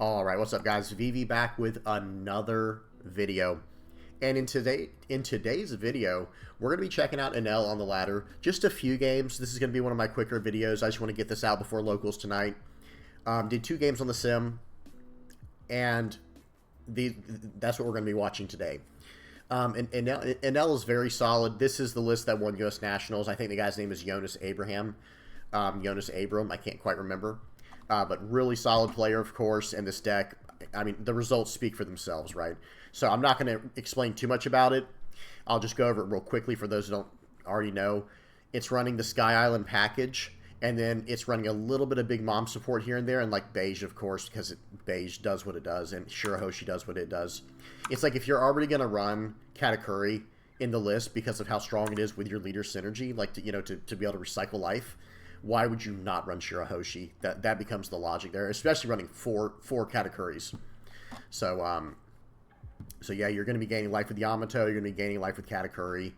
Alright, what's up guys? VV back with another video. And in today's video, we're going to be checking out Enel on the ladder. Just a few games. This is going to be one of my quicker videos. I just want to get this out before locals tonight. Did 2 games on the sim. And that's what we're going to be watching today. And Enel is very solid. This is the list that won US Nationals. I think the guy's name is Jonas Abraham. Jonas Abram. I can't quite remember. But really solid player, of course, and this deck, I mean, the results speak for themselves, right? So I'm not going to explain too much about it. I'll just go over it real quickly for those who don't already know. It's running the Sky Island package, and then it's running a little bit of Big Mom support here and there, and like Beige, of course, because Beige does what it does, and Shirahoshi does what it does. It's like if you're already going to run Katakuri in the list because of how strong it is with your leader synergy, like, to be able to recycle life, why would you not run Shirahoshi? That becomes the logic there, especially running four Katakuris. So yeah, you're going to be gaining life with Yamato, you're going to be gaining life with Katakuri,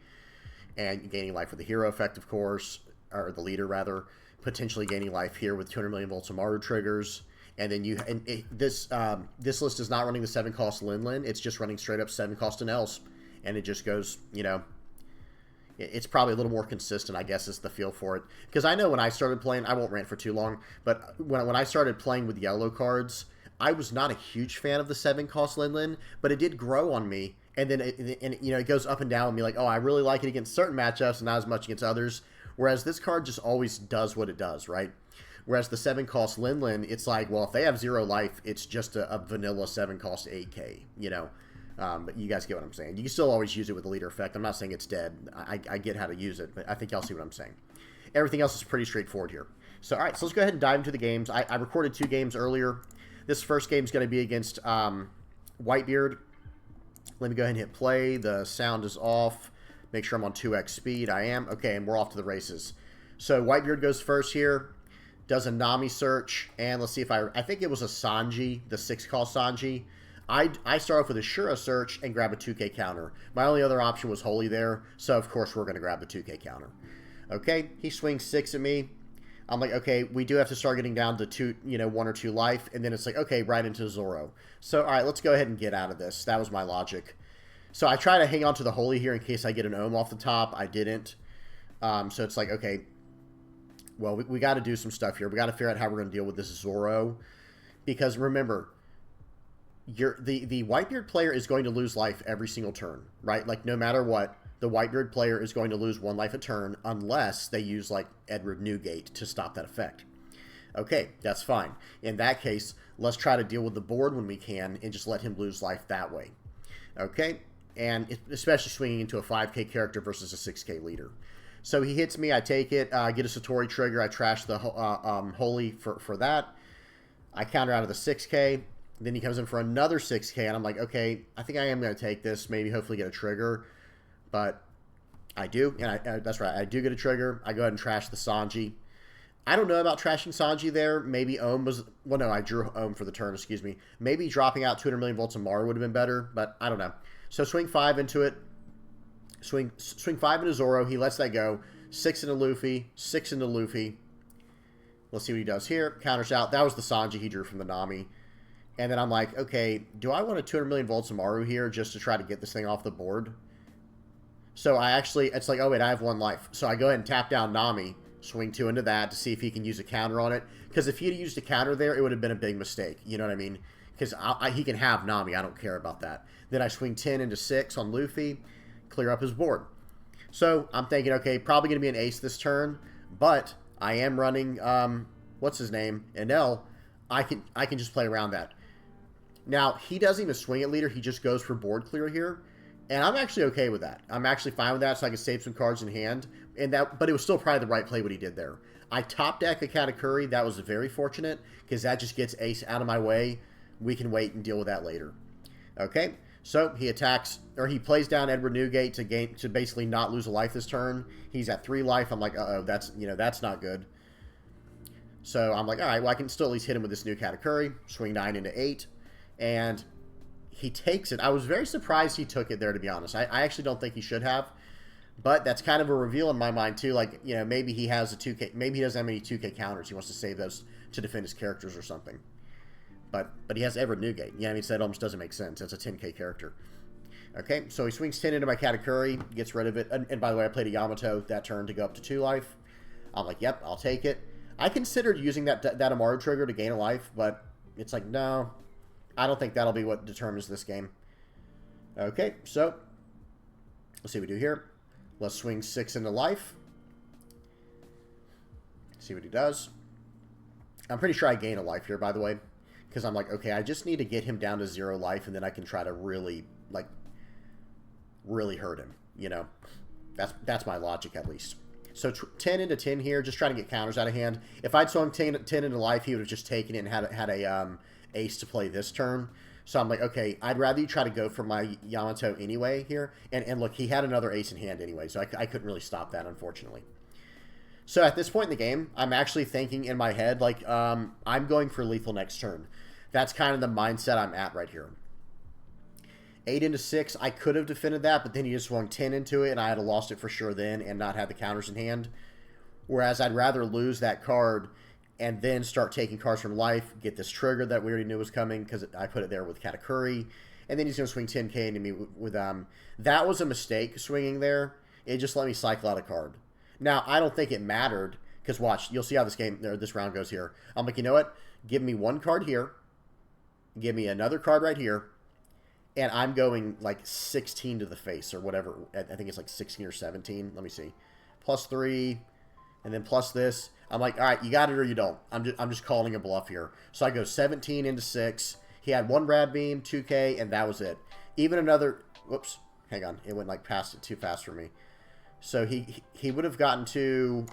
and gaining life with the hero effect, of course, or the leader rather, potentially gaining life here with 200 million volts of Maru triggers. And then this list is not running the 7-cost Lin. It's just running straight up 7-cost Enels, and it just goes, it's probably a little more consistent, I guess, is the feel for it. Because I know when I started playing, I won't rant for too long, but when I started playing with yellow cards, I was not a huge fan of the 7-cost Lin, but it did grow on me. And then it goes up and down with me, like, oh, I really like it against certain matchups and not as much against others. Whereas this card just always does what it does, right? Whereas the 7-cost Lin, it's like, well, if they have 0 life, it's just a vanilla 7-cost 8K, But you guys get what I'm saying. You can still always use it with the leader effect. I'm not saying it's dead. I get how to use it, but I think y'all see what I'm saying. Everything else is pretty straightforward here. So, all right, so let's go ahead and dive into the games. I recorded 2 games earlier. This first game is going to be against Whitebeard. Let me go ahead and hit play. The sound is off. Make sure I'm on 2x speed. I am. Okay, and we're off to the races. So Whitebeard goes first here. Does a Nami search. And let's see if I think it was a Sanji, the 6-cost Sanji. I start off with a Shura search and grab a 2K counter. My only other option was Holy there, so of course we're going to grab the 2K counter. Okay, he swings 6 at me. I'm like, okay, we do have to start getting down to 1 or 2 life, and then it's like, okay, right into Zoro. So, all right, let's go ahead and get out of this. That was my logic. So I try to hang on to the Holy here in case I get an Ohm off the top. I didn't. So it's like, okay, well, we got to do some stuff here. We got to figure out how we're going to deal with this Zoro. Because remember, the Whitebeard player is going to lose life every single turn, right? Like, no matter what, the Whitebeard player is going to lose 1 life a turn unless they use, like, Edward Newgate to stop that effect. Okay, that's fine. In that case, let's try to deal with the board when we can and just let him lose life that way. Okay, and especially swinging into a 5K character versus a 6K leader. So he hits me, I take it, get a Satori trigger, I trash the Holy for that. I counter out of the 6K. Then he comes in for another 6K, and I'm like, okay, I think I am going to take this, maybe hopefully get a trigger. But I do, and that's right, I do get a trigger. I go ahead and trash the Sanji. I don't know about trashing Sanji there. Maybe Ohm was, well, no, I drew Ohm for the turn, excuse me. Maybe dropping out 200 million volts of Maru would have been better, but I don't know. So swing 5 into it. Swing 5 into Zoro. He lets that go. 6 into Luffy. 6 into Luffy. Let's see what he does here. Counters out. That was the Sanji he drew from the Nami. And then I'm like, okay, do I want a 200 million volts of Maru here just to try to get this thing off the board? So it's like, oh wait, I have 1 life. So I go ahead and tap down Nami, swing 2 into that to see if he can use a counter on it. Because if he had used a counter there, it would have been a big mistake. You know what I mean? Because he can have Nami. I don't care about that. Then I swing 10 into 6 on Luffy, clear up his board. So I'm thinking, okay, probably going to be an ace this turn. But I am running, what's his name? Enel. I can just play around that. Now, he doesn't even swing at leader. He just goes for board clear here. And I'm actually okay with that. I'm actually fine with that, so I can save some cards in hand. But it was still probably the right play what he did there. I top deck a Katakuri. That was very fortunate, because that just gets ace out of my way. We can wait and deal with that later. Okay, so he attacks, or he plays down Edward Newgate to basically not lose a life this turn. He's at 3 life. I'm like, uh-oh, that's not good. So I'm like, all right, well, I can still at least hit him with this new Katakuri. Swing 9 into 8. And he takes it. I was very surprised he took it there, to be honest. I actually don't think he should have. But that's kind of a reveal in my mind, too. Like, maybe he has a 2K. Maybe he doesn't have any 2K counters. He wants to save those to defend his characters or something. But he has Edward Newgate. Yeah, I mean, so that almost doesn't make sense. It's a 10k character. Okay, so he swings 10 into my Katakuri, gets rid of it. And by the way, I played a Yamato that turn to go up to 2 life. I'm like, yep, I'll take it. I considered using that Amaru trigger to gain a life, but it's like, no, I don't think that'll be what determines this game. Okay, so let's see what we do here. Let's swing 6 into life. See what he does. I'm pretty sure I gain a life here, by the way, because I'm like, okay, I just need to get him down to 0 life, and then I can try to really, like, really hurt him, you know. That's my logic, at least. So 10 into 10 here, just trying to get counters out of hand. If I'd swung 10 into life, he would have just taken it and had a ace to play this turn. So I'm like, okay, I'd rather you try to go for my Yamato anyway here. And look, he had another ace in hand anyway, so I couldn't really stop that, unfortunately. So at this point in the game, I'm actually thinking in my head, like, I'm going for lethal next turn. That's kind of the mindset I'm at right here. 8 into 6, I could have defended that, but then he just swung 10 into it, and I had lost it for sure then and not had the counters in hand. Whereas I'd rather lose that card and then start taking cards from life, get this trigger that we already knew was coming because I put it there with Katakuri, and then he's going to swing 10k into me with that was a mistake swinging there. It just let me cycle out a card. Now, I don't think it mattered because watch, you'll see how this round goes here. I'm like, you know what? Give me one card here. Give me another card right here. And I'm going like 16 to the face or whatever. I think it's like 16 or 17. Let me see. Plus 3 and then plus this. I'm like, all right, you got it or you don't. I'm just calling a bluff here. So I go 17 into 6. He had one Rad Beam, 2k, and that was it. Even another, whoops, hang on. It went like past it too fast for me. So he would have gotten to,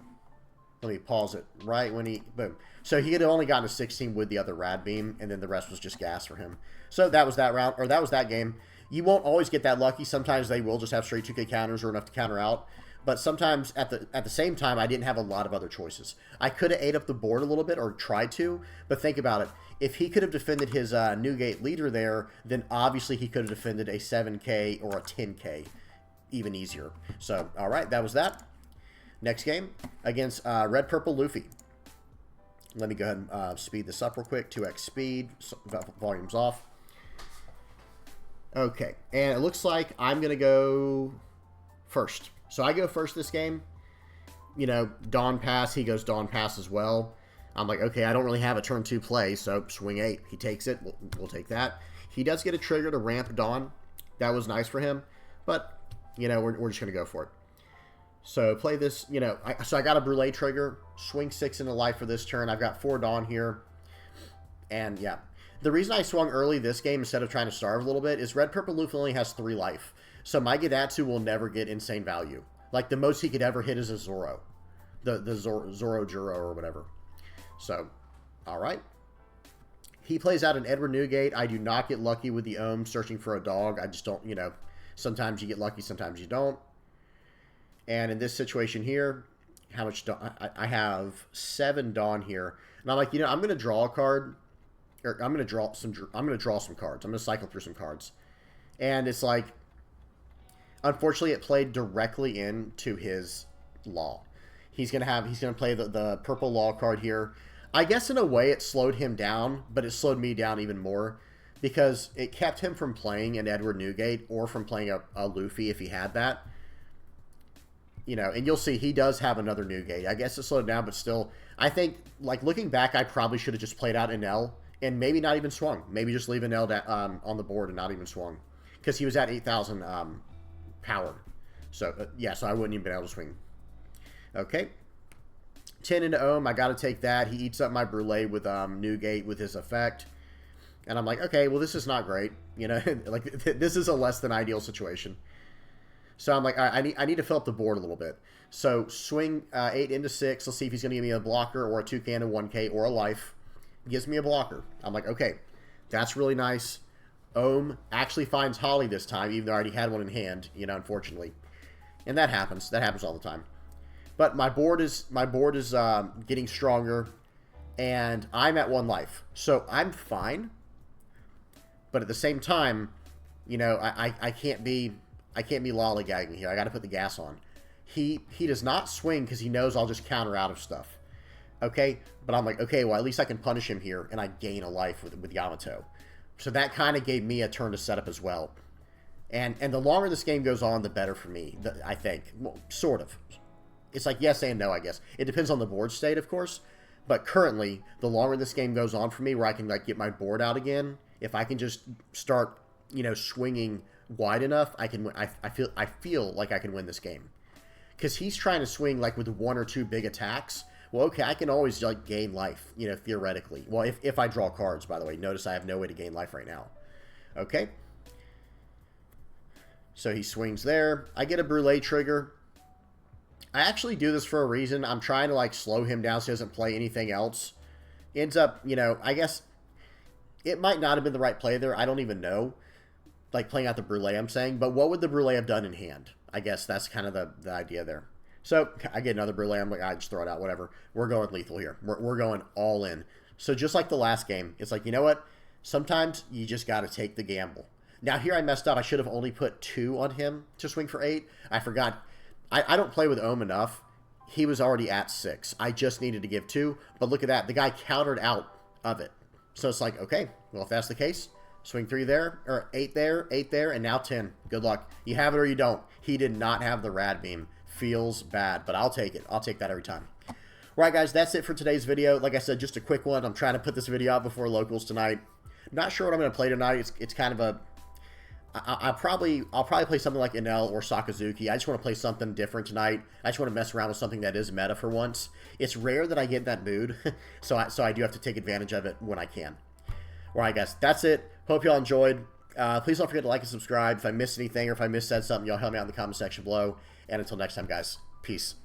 let me pause it, right when he, boom. So he had only gotten to 16 with the other Rad Beam, and then the rest was just gas for him. So that was that round, or that was that game. You won't always get that lucky. Sometimes they will just have straight 2k counters or enough to counter out. But sometimes at the same time, I didn't have a lot of other choices. I could have ate up the board a little bit or tried to, but think about it. If he could have defended his Newgate leader there, then obviously he could have defended a 7k or a 10k even easier. So, all right, that was that. Next game against Red Purple Luffy. Let me go ahead and speed this up real quick. 2x speed, volume's off. Okay, and it looks like I'm going to go first. So I go first this game. You know, Dawn Pass, he goes Dawn Pass as well. I'm like, okay, I don't really have a turn 2 play, so swing 8. He takes it. We'll take that. He does get a trigger to ramp Dawn. That was nice for him. But, you know, we're just going to go for it. So play this, you know, so I got a Brûlé trigger. Swing 6 into life for this turn. I've got 4 Dawn here. And, yeah. The reason I swung early this game instead of trying to starve a little bit is Red Purple Luffy only has 3 life. So my Gedatsu will never get insane value. Like, the most he could ever hit is a Zoro. The Zoro Juro or whatever. So, alright. He plays out an Edward Newgate. I do not get lucky with the Ohm searching for a dog. I just don't, you know, sometimes you get lucky, sometimes you don't. And in this situation here, how much Dawn? I have 7 Dawn here. And I'm like, you know, I'm going to draw a card. Or I'm going to draw some cards. I'm going to cycle through some cards. And it's like, unfortunately, it played directly into his law. He's going to play the purple law card here. I guess in a way it slowed him down, but it slowed me down even more because it kept him from playing an Edward Newgate or from playing a Luffy if he had that. You know, and you'll see he does have another Newgate. I guess it slowed down, but still, I think, like, looking back, I probably should have just played out Enel and maybe not even swung. Maybe just leave Enel on the board and not even swung because he was at 8,000 power. So, yeah, so I wouldn't even been able to swing. Okay. 10 into Ohm, I got to take that. He eats up my Brûlé with Newgate with his effect. And I'm like, okay, well, this is not great. You know, like, this is a less than ideal situation. So I'm like, I need to fill up the board a little bit. So swing 8 into 6. Let's see if he's going to give me a blocker or a 2k and a 1k or a life. Gives me a blocker. I'm like, okay, that's really nice. Ohm actually finds Holly this time, even though I already had one in hand, you know, unfortunately. And that happens. That happens all the time. But my board is getting stronger, and I'm at 1 life. So I'm fine. But at the same time, you know, I can't be lollygagging here. I got to put the gas on. He does not swing because he knows I'll just counter out of stuff. Okay, but I'm like, okay, well, at least I can punish him here, and I gain a life with Yamato. So that kind of gave me a turn to set up as well. And the longer this game goes on, the better for me, I think. Well, sort of. It's like yes and no, I guess. It depends on the board state, of course. But currently, the longer this game goes on for me, where I can like get my board out again, if I can just start, you know, swinging wide enough, I can. I feel like I can win this game. Because he's trying to swing like with one or two big attacks. Well, okay, I can always like gain life, you know, theoretically. Well, if I draw cards, by the way. Notice I have no way to gain life right now. Okay. So he swings there. I get a Brûlé trigger. I actually do this for a reason. I'm trying to like slow him down so he doesn't play anything else. Ends up, you know, I guess it might not have been the right play there. I don't even know. Like playing out the Brûlé, I'm saying. But what would the Brûlé have done in hand? I guess that's kind of the idea there. So I get another Brûlé. I'm like, I just throw it out, whatever. We're going lethal here. We're going all in. So just like the last game, it's like, you know what? Sometimes you just got to take the gamble. Now here I messed up. I should have only put 2 on him to swing for 8. I forgot. I don't play with Ohm enough. He was already at 6. I just needed to give 2. But look at that. The guy countered out of it. So it's like, okay, well, if that's the case, swing 3 there, or 8 there, 8 there, and now 10. Good luck. You have it or you don't. He did not have the rad beam. Feels bad, but I'll take it. I'll take that every time. Right, guys, that's it for today's video. Like I said, just a quick one. I'm trying to put this video out before locals tonight. Not sure what I'm going to play tonight. It's kind of a... I'll probably play something like Enel or Sakazuki. I just want to play something different tonight. I just want to mess around with something that is meta for once. It's rare that I get in that mood, so I do have to take advantage of it when I can. All right, guys, that's it. Hope y'all enjoyed. Please don't forget to like and subscribe. If I missed anything or if I said something, y'all help me out in the comment section below. And until next time, guys, peace.